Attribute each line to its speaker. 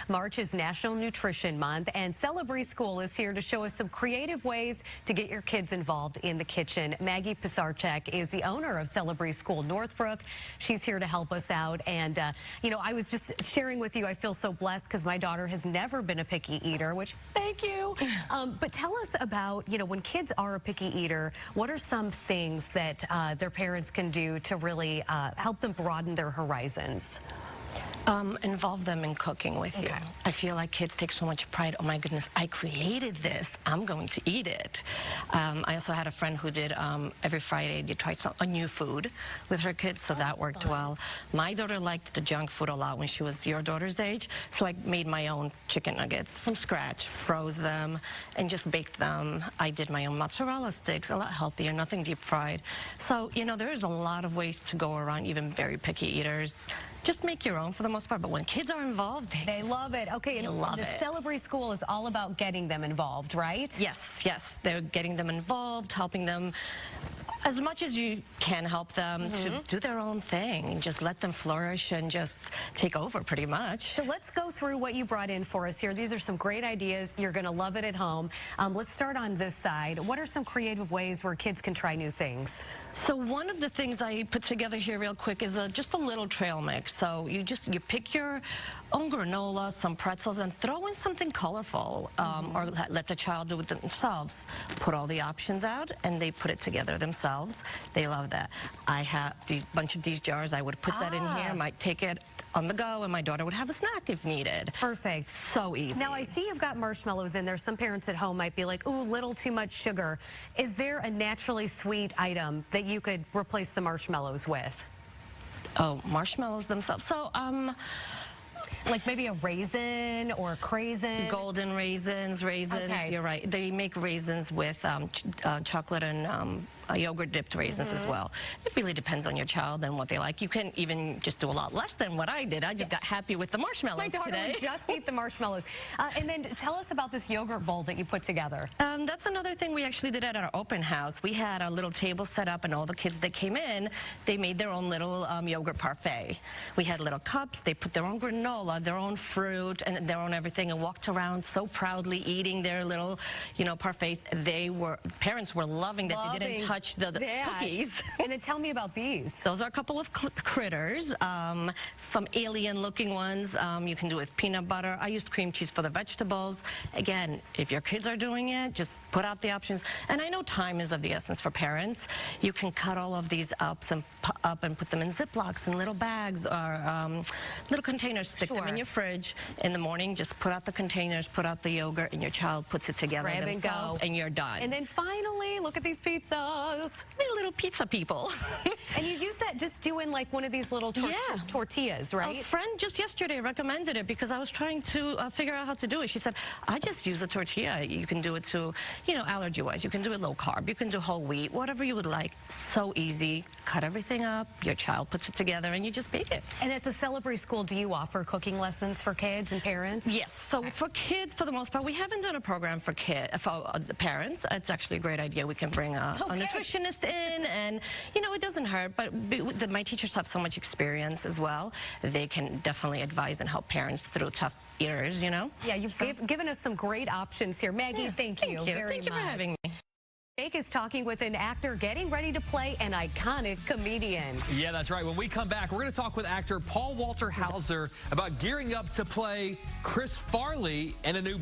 Speaker 1: March is National Nutrition Month, and Celebree School is here to show us some creative ways to get your kids involved in the kitchen. Maggie Pisarczyk is the owner of Celebree School Northbrook. She's here to help us out. And, you know, I was just sharing with you, I feel so blessed because my daughter has never been a picky eater, which, thank you. But tell us about, you know, when kids are a picky eater, what are some things that their parents can do to really help them broaden their horizons?
Speaker 2: Involve them in cooking with you. I feel like kids take so much pride. Oh my goodness, I created this. I'm going to eat it. I also had a friend who did every Friday you try a new food with her kids, so that worked well. My daughter liked the junk food a lot when she was your daughter's age, so I made my own chicken nuggets from scratch, froze them, and just baked them. I did my own mozzarella sticks, a lot healthier, nothing deep fried. So, you know, there's a lot of ways to go around, even very picky eaters. Just make your own for the most part, but when kids are involved,
Speaker 1: they love it. Okay, and the Celebree School is all about getting them involved, right?
Speaker 2: Yes, yes. They're getting them involved, helping them as much as you can help them to do their own thing. Just let them flourish and just take over pretty much.
Speaker 1: So let's go through what you brought in for us here. These are some great ideas. You're going to love it at home. Let's start on this side. What are some creative ways where kids can try new things?
Speaker 2: So one of the things I put together here real quick is just a little trail mix. So you pick your own granola, some pretzels, and throw in something colorful, or let the child do it themselves. Put all the options out, and they put it together themselves. They love that. I have bunch of these jars. I would put that in here. Might take it on the go, and my daughter would have a snack if needed.
Speaker 1: Perfect.
Speaker 2: So easy.
Speaker 1: Now I see you've got marshmallows in there. Some parents at home might be like, ooh, little too much sugar. Is there a naturally sweet item that you could replace the marshmallows with?
Speaker 2: Oh, marshmallows themselves. So,
Speaker 1: like maybe a raisin or a craisin?
Speaker 2: Golden raisins. Okay. You're right. They make raisins with chocolate and yogurt dipped raisins as well. It really depends on your child and what they like. You can even just do a lot less than what I did. I just got happy with the marshmallows
Speaker 1: today. My daughter would just eat the marshmallows. And then tell us about this yogurt bowl that you put together.
Speaker 2: That's another thing we actually did at our open house. We had a little table set up, and all the kids that came in, they made their own little yogurt parfait. We had little cups. They put their own granola, their own fruit, and their own everything, and walked around so proudly eating their little, you know, parfaits. Parents were loving that. They didn't touch the cookies.
Speaker 1: And then tell me about these.
Speaker 2: Those are a couple of critters, some alien-looking ones. You can do with peanut butter. I used cream cheese for the vegetables. Again, if your kids are doing it, just put out the options. And I know time is of the essence for parents. You can cut all of these up and put them in Ziplocs and little bags or little containers. Stick them in your fridge. In the morning, just put out the containers, put out the yogurt, and your child puts it together themselves, and you're done.
Speaker 1: And then finally, look at these pizzas.
Speaker 2: We're little pizza people.
Speaker 1: And you use that just doing like one of these little tortillas, right?
Speaker 2: A friend just yesterday recommended it because I was trying to figure out how to do it. She said, I just use a tortilla. You can do it to, you know, allergy-wise. You can do it low carb. You can do whole wheat, whatever you would like. So easy. Cut everything up. Your child puts it together, and you just bake it.
Speaker 1: And at the Celebree School, do you offer cooking lessons for kids and parents?
Speaker 2: Yes. So for kids, for the most part, we haven't done a program for the parents. It's actually a great idea. We can bring a nutritionist in, and, you know, it doesn't hurt, but my teachers have so much experience as well. They can definitely advise and help parents through tough eaters, you know?
Speaker 1: Yeah, you've given us some great options here. Maggie, thank you very much.
Speaker 2: Thank you for having me.
Speaker 1: Jake is talking with an actor getting ready to play an iconic comedian.
Speaker 3: Yeah, that's right. When we come back, we're going to talk with actor Paul Walter Hauser about gearing up to play Chris Farley in a new